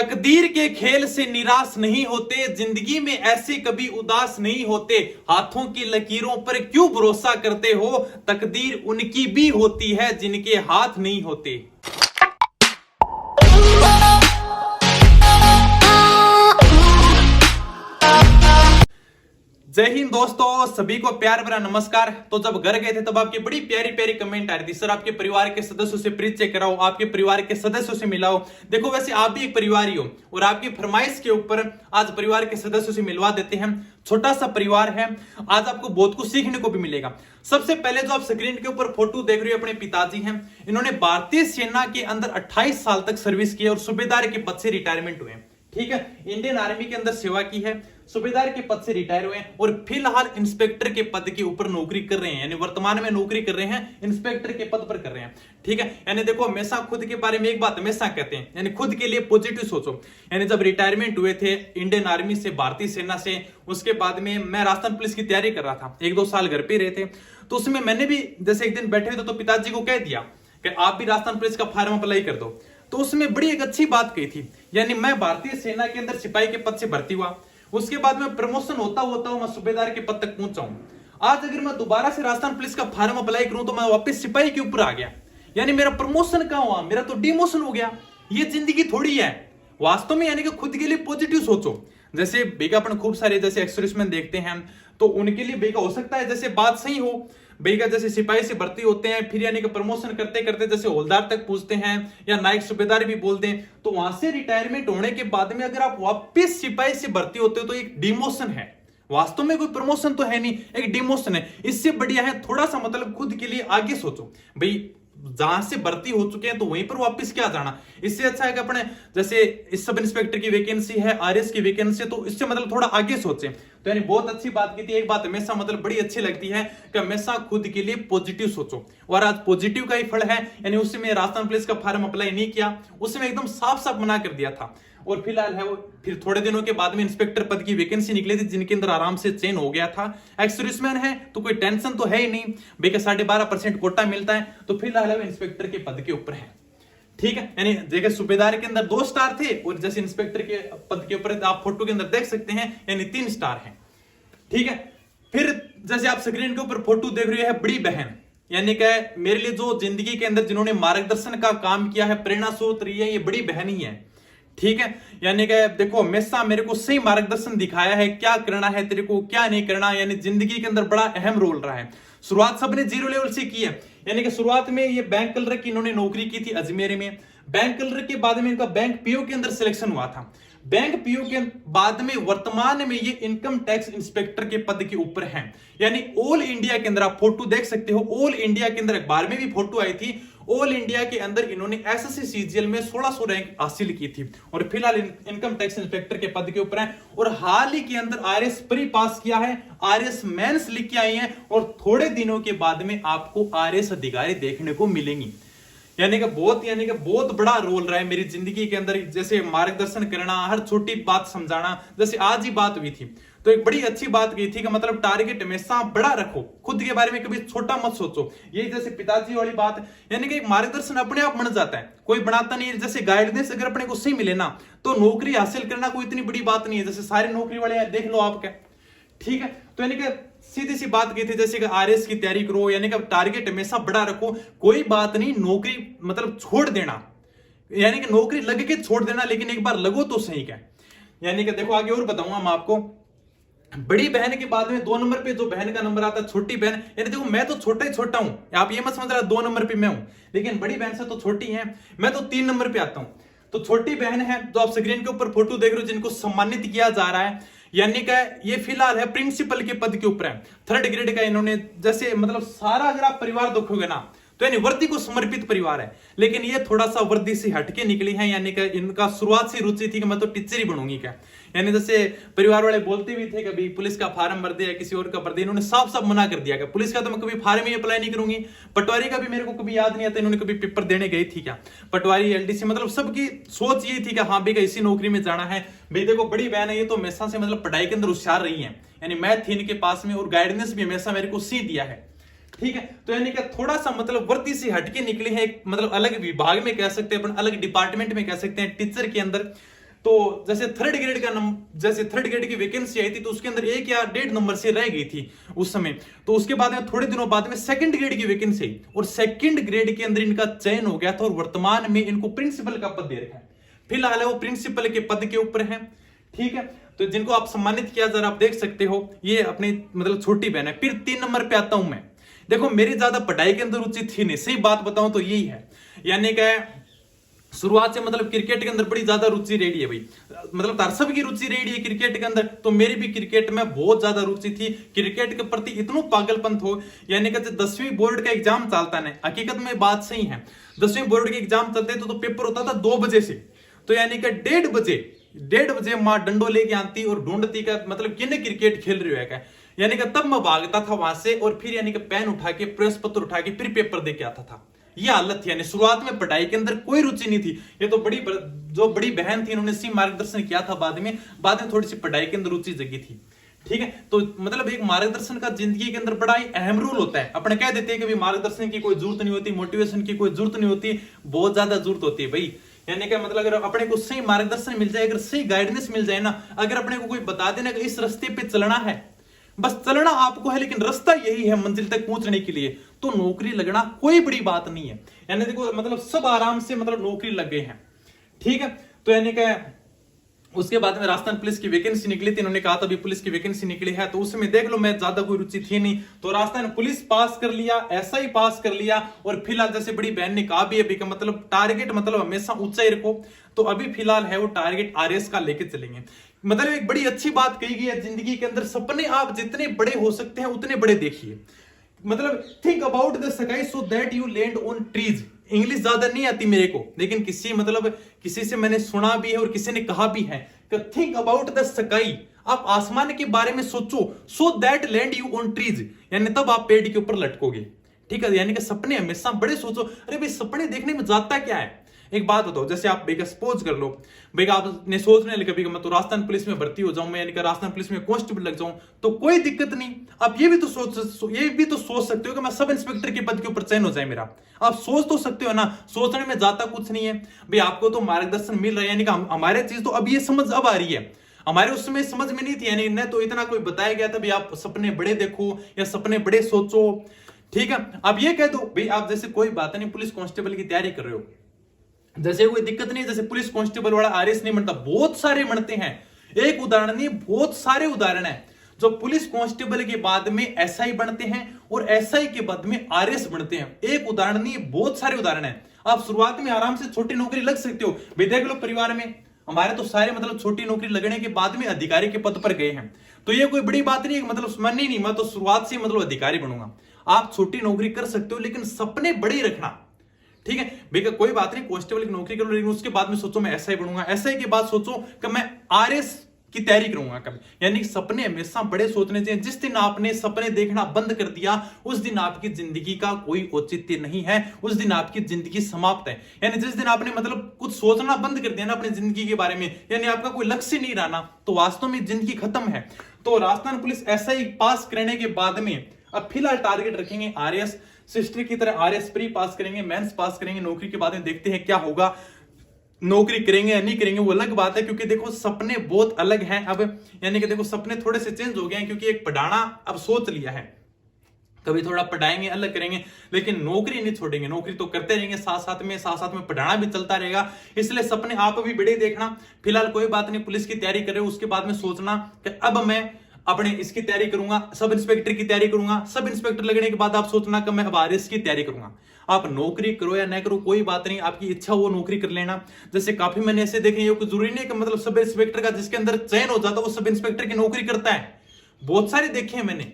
तकदीर के खेल से निराश नहीं होते, जिंदगी में ऐसे कभी उदास नहीं होते। हाथों की लकीरों पर क्यों भरोसा करते हो, तकदीर उनकी भी होती है जिनके हाथ नहीं होते। जय हिंद दोस्तों, सभी को प्यार भरा नमस्कार। तो जब घर गए थे तब आपकी बड़ी प्यारी प्यारी कमेंट आ रही थी, सर आपके परिवार के सदस्यों से परिचय कराओ, आपके परिवार के सदस्यों से मिलाओ। देखो वैसे आप भी एक परिवार ही हो और आपकी फरमाइश के ऊपर आज परिवार के सदस्यों से मिलवा देते हैं। छोटा सा परिवार है, आज आपको बहुत कुछ सीखने को भी मिलेगा। सबसे पहले जो आप स्क्रीन के ऊपर फोटो देख रहे हो, अपने पिताजी हैं। इन्होंने भारतीय सेना के अंदर 28 साल तक सर्विस की और सूबेदार के पद से रिटायरमेंट हुए। ठीक है, इंडियन आर्मी के अंदर सेवा की है, सूबेदार के पद से रिटायर हुए और फिलहाल इंस्पेक्टर के पद के ऊपर नौकरी कर रहे हैं, यानी वर्तमान में नौकरी कर रहे हैं, इंस्पेक्टर के पद पर कर रहे हैं। ठीक है, यानी देखो हमेशा खुद के बारे में एक बात हमेशा कहते हैं, यानी खुद के लिए पॉजिटिव सोचो। यानी जब रिटायरमेंट हुए थे इंडियन आर्मी से, भारतीय सेना से, उसके बाद में मैं राजस्थान पुलिस की तैयारी कर रहा था, 1-2 साल घर पे रहे थे। तो उसमें मैंने भी जैसे एक दिन बैठे हुए थे तो पिताजी को कह दिया कि आप भी राजस्थान पुलिस का फॉर्म अप्लाई कर दो। तो उसमें बड़ी एक अच्छी बात कही थी, यानी मैं भारतीय सेना के अंदर सिपाही के पद से भर्ती हुआ, उसके बाद में प्रमोशन होता मैं सूबेदार के पद तक पहुंचा हूं। आज अगर मैं दोबारा से राजस्थान पुलिस का फॉर्म अप्लाई करूं तो मैं वापस सिपाही के ऊपर आ गया, यानी मेरा प्रमोशन कहां हुआ, मेरा तो डिमोशन हो गया। ये जिंदगी थोड़ी है वास्तव में, यानी कि खुद के लिए पॉजिटिव सोचो। जैसे बेगा अपन खूब सारे जैसे एक्सर्विसमैन देखते हैं, तो उनके लिए बेगा हो सकता है जैसे बात सही हो, बेगा जैसे सिपाही से भर्ती होते हैं, फिर यानी कि प्रमोशन करते करते जैसे हवलदार तक पूछते हैं या नायक सूबेदार भी बोलते हैं, तो वहां से रिटायरमेंट होने के बाद में अगर आप वापस सिपाही से भर्ती होते हो तो एक डिमोशन है। वास्तव में कोई प्रमोशन तो है नहीं, एक डिमोशन है। इससे बढ़िया है थोड़ा सा मतलब खुद के लिए आगे सोचो। भाई जहां से भर्ती हो चुके हैं तो वहीं पर वापस क्या जाना, इससे अच्छा है कि अपने जैसे इस सब इंस्पेक्टर की वैकेंसी है, आरएस की वैकेंसी है, तो इससे मतलब थोड़ा आगे सोचें। तो यानी बहुत अच्छी बात की थी। एक बात हमेशा मतलब बड़ी अच्छी लगती है कि हमेशा खुद के लिए पॉजिटिव सोचो, और आज पॉजिटिव का ही फल है। यानी उससे मैं राजस्थान पुलिस का फॉर्म अप्लाई नहीं किया, उसमें एकदम साफ साफ मना कर दिया था। और फिलहाल है वो, फिर थोड़े दिनों के बाद में इंस्पेक्टर पद की वैकेंसी निकली थी, जिनके अंदर आराम से चयन हो गया था। एक्स सर्विसमैन है तो कोई टेंशन तो है ही नहीं, बेके 12.5% कोटा मिलता है, तो फिलहाल है वो इंस्पेक्टर के पद के ऊपर है। ठीक है, यानी देखिए सूबेदार के अंदर 2 स्टार थे और जैसे इंस्पेक्टर के पद के ऊपर आप फोटो के अंदर देख सकते हैं, यानी 3 स्टार है। ठीक है, फिर जैसे आप स्क्रीन के ऊपर फोटो देख रहे हैं, बड़ी बहन, यानी कि मेरे लिए जो जिंदगी के अंदर जिन्होंने मार्गदर्शन का काम किया है, प्रेरणा स्रोत रही है, ये बड़ी बहन ही है। ठीक है, यानी कि देखो हमेशा मेरे को सही मार्गदर्शन दिखाया है, क्या करना है तेरे को, क्या नहीं करना, यानी जिंदगी के अंदर बड़ा अहम रोल रहा है। शुरुआत सबने 0 लेवल से की है, यानी कि शुरुआत में ये बैंक क्लर्क की इन्होंने नौकरी की थी अजमेर में। बैंक क्लर्क के बाद में इनका बैंक पीओ के अंदर सिलेक्शन हुआ था। बैंक पीओ के बाद में वर्तमान में ये इनकम टैक्स इंस्पेक्टर के पद के ऊपर हैं। यानी ऑल इंडिया के अंदर आप फोटो देख सकते हो, ऑल इंडिया के अंदर अखबार में भी फोटो आई थी, ऑल इंडिया के अंदर इन्होंने एसएससी सीजीएल में 1600 रैंक हासिल की थी और फिलहाल इनकम टैक्स इंस्पेक्टर के पद के ऊपर हैं। और हाल ही के अंदर आरएस प्री पास किया है, आरएस मेंस लिख के आई हैं और थोड़े दिनों के बाद में आपको आरएस अधिकारी देखने को मिलेंगी। यानी कि बहुत बड़ा रोल रहा है मेरी जिंदगी के अंदर, जैसे मार्गदर्शन करना, हर छोटी बात समझाना। जैसे आज ही बात हुई थी तो एक बड़ी अच्छी बात कही थी कि मतलब टारगेट हमेशा बड़ा रखो, खुद के बारे में कभी छोटा मत सोचो। ये जैसे पिताजी वाली बात, यानी कि मार्गदर्शन अपने आप बन जाता है, कोई बनाता नहीं है। जैसे गाइडेंस अगर अपने को सही मिले ना तो नौकरी हासिल करना कोई इतनी बड़ी बात नहीं है। जैसे सारे नौकरी वाले देख लो आपके, ठीक है। तो यानी कि सीधी सी बात की थी जैसे कि आरएस की तैयारी करो, यानी कि टारगेट हमेशा बड़ा रखो। कोई बात नहीं नौकरी मतलब छोड़ देना, यानी कि नौकरी लग के छोड़ देना, लेकिन एक बार लगो तो सही क्या। यानी कि देखो आगे और बताऊंगा मैं आपको। बड़ी बहन के बाद में 2 नंबर पे जो बहन का नंबर आता है, छोटी बहन। यानी देखो मैं तो छोटा ही छोटा हूं, आप ये मत समझ रहा 2 नंबर पे मैं हूं, लेकिन बड़ी बहन से तो छोटी है, मैं तो 3 नंबर पे आता हूं। तो छोटी बहन है जो आप स्क्रीन के ऊपर फोटो देख रहे हो, जिनको सम्मानित किया जा रहा है, यानी कि ये फिलहाल है प्रिंसिपल के पद के ऊपर है, 3rd ग्रेड का इन्होंने। जैसे मतलब सारा अगर आप परिवार देखोगे ना तो यानी वर्दी को समर्पित परिवार है, लेकिन ये थोड़ा सा वर्दी से हटके निकली है। यानी कि इनका शुरुआत से रुचि थी कि मैं तो टीचर ही बनूंगी क्या। यानी जैसे परिवार वाले बोलते भी थे कभी पुलिस का फार्म भर दे या किसी और का भर दे, इन्होंने साफ साफ मना कर दिया कि पुलिस का तो मैं कभी फार्म ही अप्लाई नहीं करूंगी। पटवारी का भी मेरे को कभी याद नहीं आता इन्होंने कभी पेपर देने गई थी क्या, पटवारी एलडीसी, मतलब सबकी सोच ये थी कि हाँ भाई इसी नौकरी में जाना है। भाई देखो बड़ी बहन है ये तो हमेशा से मतलब पढ़ाई के अंदर होशियार रही है, यानी मैथ थी इनके पास में और गाइडेंस भी हमेशा मेरे को सी दिया है। ठीक है, तो यानी कि थोड़ा सा मतलब वर्दी से हटके निकले हैं, एक मतलब अलग विभाग में कह सकते हैं, अपन अलग डिपार्टमेंट में कह सकते हैं, टीचर के अंदर। तो जैसे थर्ड ग्रेड की वैकेंसी आई थी तो उसके अंदर 1 या 1.5 नंबर से रह गई थी उस समय। तो उसके बाद में थोड़े दिनों बाद में सेकंड ग्रेड की वैकेंसी आई और सेकंड ग्रेड के अंदर इनका चयन हो गया था और वर्तमान में इनको प्रिंसिपल का पद दे रखा है। फिलहाल वो प्रिंसिपल के पद के ऊपर है, ठीक है। तो जिनको आप सम्मानित किया जरा आप देख सकते हो, ये अपनी मतलब छोटी बहन है। फिर 3 नंबर पे आता हूं मैं। देखो मेरी ज्यादा पढ़ाई के अंदर रुचि थी नहीं, सही बात बताऊं तो यही है, यानी कि शुरुआत से मतलब क्रिकेट के अंदर बड़ी ज्यादा रुचि रही है भाई, मतलब दर्शक की रुचि रही है क्रिकेट के अंदर, तो मेरी भी क्रिकेट में बहुत ज्यादा रुचि थी। क्रिकेट के प्रति इतना पागलपन हो, यानी कि 10वीं बोर्ड का एग्जाम चलता है, हकीकत में बात सही है, 10वीं बोर्ड के एग्जाम चलते तो पेपर होता था 2 बजे से, तो यानी कि 1:30 बजे माँ डंडो लेके आती और ढूंढती का मतलब किन्ने क्रिकेट खेल रही है क्या, यानी कि तब मैं भागता था वहां से और फिर यानी कि पेन उठा के प्रेस पत्र उठा के फिर पेपर दे के आता था। ये हालत थी, यानी शुरुआत में पढ़ाई के अंदर कोई रुचि नहीं थी। ये तो जो बड़ी बहन थी उन्होंने सी मार्गदर्शन किया था, बाद में थोड़ी सी पढ़ाई के अंदर रुचि जगी थी, ठीक है। तो मतलब एक मार्गदर्शन का जिंदगी के अंदर बड़ा ही अहम रोल होता है। अपने कह देते हैं कि मार्गदर्शन की कोई जरूरत नहीं होती, मोटिवेशन की कोई जरूरत नहीं होती, बहुत ज्यादा जरूरत होती है भाई। यानी कि मतलब अगर अपने को सही मार्गदर्शन मिल जाए, अगर सही गाइडेंस मिल जाए ना, अगर अपने को कोई बता देना कि इस रास्ते पे चलना है, बस चलना आपको है, लेकिन रास्ता यही है मंजिल तक पहुंचने के लिए, तो नौकरी लगना कोई बड़ी बात नहीं है। यानी देखो मतलब सब आराम से मतलब नौकरी लग गए हैं, ठीक है। तो यानी कि उसके बाद में राजस्थान पुलिस की वैकेंसी निकली थी, इन्होंने कहा था अभी पुलिस की वैकेंसी निकली है, तो उसमें देख लो मैं ज्यादा कोई रुचि थी नहीं, तो राजस्थान पुलिस पास कर लिया, एसआई पास कर लिया। और फिलहाल जैसे बड़ी बहन ने कहा भी अभी का मतलब टारगेट मतलब हमेशा ऊंचा ही रखो, तो अभी फिलहाल है वो टारगेट आरएस का लेके चलेंगे। मतलब एक बड़ी अच्छी बात कही गई है जिंदगी के अंदर, सपने आप जितने बड़े हो सकते हैं उतने बड़े देखिए। मतलब think about the sky so that you land on trees. English ज्यादा नहीं आती मेरे को, लेकिन किसी से मैंने सुना भी है और किसी ने कहा भी है कि थिंक अबाउट द स्काई, आप आसमान के बारे में सोचो, so that land you on trees, यानी तब आप पेड़ के ऊपर लटकोगे, ठीक है। यानी कि सपने हमेशा बड़े सोचो। अरे भाई सपने देखने में जाता क्या है, एक बात बताओ, जैसे आप भैया सपोज कर लो भैया आपने सोचने लगे कभी मैं तो राजस्थान पुलिस में भर्ती हो जाऊं, मैं यानी कि राजस्थान पुलिस में कांस्टेबल लग जाऊं, तो कोई दिक्कत नहीं। आप ये भी तो सोच सकते हो कि मैं सब इंस्पेक्टर के पद के ऊपर चयन हो जाए मेरा, आप सोच तो सकते हो ना, सोचने में जाता कुछ नहीं है भाई। आपको तो मार्गदर्शन मिल रहा है, यानी कि हमारे चीज तो अब ये समझ अब आ रही है, हमारे उस समय समझ में नहीं थी, यानी न तो इतना कोई बताया गया था भाई आप सपने बड़े देखो या सपने बड़े सोचो, ठीक है। अब ये कह दो भाई आप जैसे कोई बात नहीं पुलिस कांस्टेबल की तैयारी कर रहे हो, जैसे कोई दिक्कत नहीं, जैसे पुलिस कांस्टेबल वाला आरएस नहीं बनता, बहुत सारे बनते हैं, एक उदाहरण नहीं बहुत सारे उदाहरण है जो पुलिस कांस्टेबल के बाद में एसआई बनते हैं और एसआई के बाद में आरएस बनते हैं। एक उदाहरण नहीं बहुत सारे उदाहरण है। आप शुरुआत में आराम से छोटी नौकरी लग सकते हो भाई, देख लो परिवार में हमारे तो सारे मतलब छोटी नौकरी लगने के बाद में अधिकारी के पद पर गए हैं, तो ये कोई बड़ी बात नहीं है, मतलब मन नहीं मैं तो शुरुआत से मतलब अधिकारी बनूंगा। आप छोटी नौकरी कर सकते हो लेकिन सपने बड़े रखना, ठीक है भैया। कोई बात नहीं कांस्टेबल की नौकरी करो, लेकिन उसके बाद में सोचो मैं एसआई बनूंगा, एसआई के बाद सोचो कि मैं आरएस की तैयारी करूंगा कभी। यानी सपने हमेशा बड़े सोचने चाहिए। जिस दिन आपने सपने देखना बंद कर दिया उस दिन आपकी जिंदगी का कोई औचित्य नहीं है, उस दिन आपकी जिंदगी समाप्त है। यानी जिस दिन आपने मतलब कुछ सोचना बंद कर दिया ना अपनी जिंदगी के बारे में, यानी आपका कोई लक्ष्य नहीं रहना, तो वास्तव में जिंदगी खत्म है। तो राजस्थान पुलिस एसआई पास करने के बाद में अब फिलहाल टारगेट रखेंगे आरएस, सिस्टर की तरह आरएस प्री पास करेंगे, मेंस पास करेंगे। नौकरी के बाद में देखते हैं क्या होगा, नौकरी करेंगे या नहीं करेंगे वो अलग बात है, क्योंकि देखो सपने बहुत अलग हैं अब। यानी कि देखो सपने थोड़े से चेंज हो गए हैं, क्योंकि एक पढ़ाना अब सोच लिया है, कभी थोड़ा पढ़ाएंगे अलग करेंगे, लेकिन नौकरी नहीं छोड़ेंगे, नौकरी तो करते रहेंगे, साथ साथ में पढ़ाना भी चलता रहेगा। इसलिए सपने आप भी बड़े देखना। फिलहाल कोई बात नहीं, पुलिस की तैयारी कर रहे हो, उसके बाद में सोचना कि अब मैं अपने इसकी तैयारी करूंगा, सब इंस्पेक्टर की तैयारी करूंगा। सब इंस्पेक्टर लगने के बाद आप सोचना कि मैं अब आरएस की तैयारी करूंगा। आप नौकरी करो या ना करो कोई बात नहीं, आपकी इच्छा वो नौकरी कर लेना। जैसे काफी मैंने ऐसे देखे, ये कोई जरूरी नहीं कि मतलब सब इंस्पेक्टर का जिसके अंदर चयन हो जाता है वो सब इंस्पेक्टर की नौकरी करता है, बहुत सारे देखे हैं मैंने।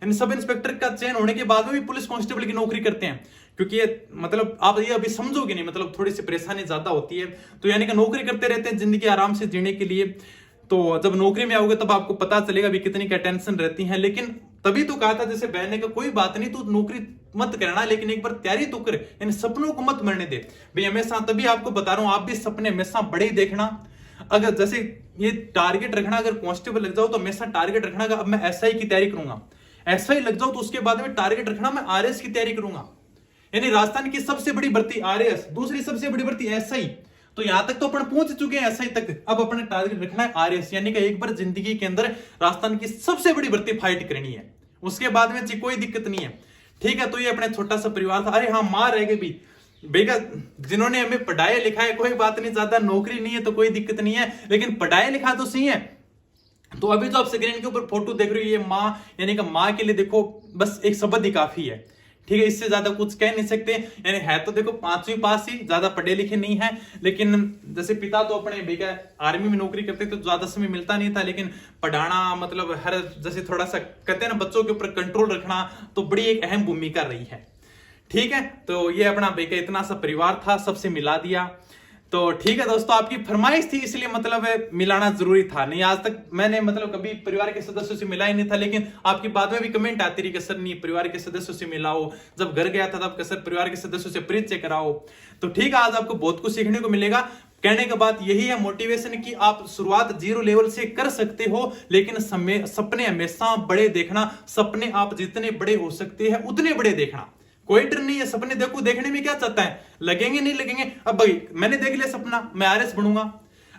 यानी सब इंस्पेक्टर का चयन होने के बाद में भी पुलिस कांस्टेबल की नौकरी करते हैं, क्योंकि ये मतलब आप ये अभी समझोगे नहीं, मतलब थोड़ी सी परेशानी ज्यादा होती है। तो यानी कि नौकरी करते रहते हैं जिंदगी आराम से जीने के लिए। तो जब नौकरी में आओगे तब आपको पता चलेगा भी कितनी क्या टेंशन रहती है। लेकिन तभी तो कहा था जैसे बहन ने का कोई बात नहीं तू नौकरी मत करना, लेकिन एक बार तैयारी तो कर, यानी सपनों को मत मरने दे भाई हमेशा। तभी आपको बता रहा हूं आप भी सपने हमेशा बड़े ही देखना। अगर जैसे ये टारगेट रखना, अगर कांस्टेबल लग जाओ तो हमेशा टारगेट रखना अब मैं एसआई की तैयारी करूंगा। एसआई लग जाओ तो उसके बाद में टारगेट रखना मैं आरएस की तैयारी करूंगा। यानी राजस्थान की सबसे बड़ी भर्ती आरएस, दूसरी सबसे बड़ी भर्ती एसआई। तो यहां तक तो अपन पहुंच चुके हैं एसआई तक। अब अपने टारगेट रखना है आरएस, यानी कि एक बार जिंदगी के अंदर राजस्थान की सबसे बड़ी भर्ती फाइट करनी है, उसके बाद में कोई दिक्कत नहीं है। ठीक है, तो ये अपने छोटा सा परिवार था। अरे हाँ, मां रह गए भी बेगा, जिन्होंने हमें पढ़ाया लिखाया, कोई बात नहीं, ज्यादा नौकरी नहीं है तो कोई दिक्कत नहीं है, लेकिन पढ़ाया लिखा तो सही है। तो अभी जो आप स्क्रीन के ऊपर फोटो देख रहे हो, ये माँ, यानी कि माँ के लिए देखो बस एक शब्द ही काफी है। ठीक है, इससे ज्यादा कुछ कह नहीं सकते। यानी है तो देखो 5वीं पास ही, ज्यादा पढ़े लिखे नहीं है, लेकिन जैसे पिता तो अपने बेटा आर्मी में नौकरी करते तो ज्यादा समय मिलता नहीं था, लेकिन पढ़ाना मतलब हर, जैसे थोड़ा सा कहते हैं ना बच्चों के ऊपर कंट्रोल रखना, तो बड़ी एक अहम भूमिका रही है। ठीक है, तो ये अपना बेटा इतना सा परिवार था, सबसे मिला दिया। तो ठीक है दोस्तों, आपकी फरमाइश थी इसलिए मतलब मिलाना जरूरी था। नहीं आज तक मैंने मतलब कभी परिवार के सदस्यों से मिला ही नहीं था, लेकिन आपकी बाद में भी कमेंट आती रही कि सर नहीं परिवार के सदस्यों से मिलाओ, जब घर गया था तब सर परिवार के सदस्यों से परिचय कराओ। तो ठीक है, आज आपको बहुत कुछ सीखने को मिलेगा। कहने का बात यही है मोटिवेशन की, आप शुरुआत 0 लेवल से कर सकते हो, लेकिन सपने हमेशा बड़े देखना। सपने आप जितने बड़े हो सकते हैं उतने बड़े देखना, कोई डर नहीं है। सपने देखो, देखने में क्या चाहता है, लगेंगे नहीं लगेंगे। अब भाई मैंने देख लिया सपना, मैं आरएस बनूंगा,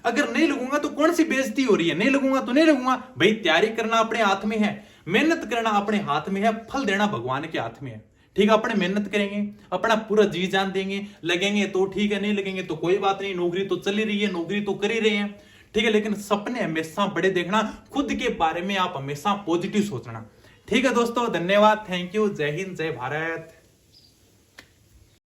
अगर नहीं लगूंगा तो कौन सी बेइज्जती हो रही है, नहीं लगूंगा तो नहीं लगूंगा। भाई तैयारी करना अपने हाथ में है, मेहनत करना अपने हाथ में है, फल देना भगवान के हाथ में है। ठीक है, अपने मेहनत करेंगे, अपना पूरा जी जान देंगे, लगेंगे तो ठीक है, नहीं लगेंगे तो कोई बात नहीं, नौकरी तो चल ही रही है, नौकरी तो कर ही रहे हैं। ठीक है, लेकिन सपने हमेशा बड़े देखना, खुद के बारे में आप हमेशा पॉजिटिव सोचना। ठीक है दोस्तों, धन्यवाद, थैंक यू, जय हिंद, जय भारत।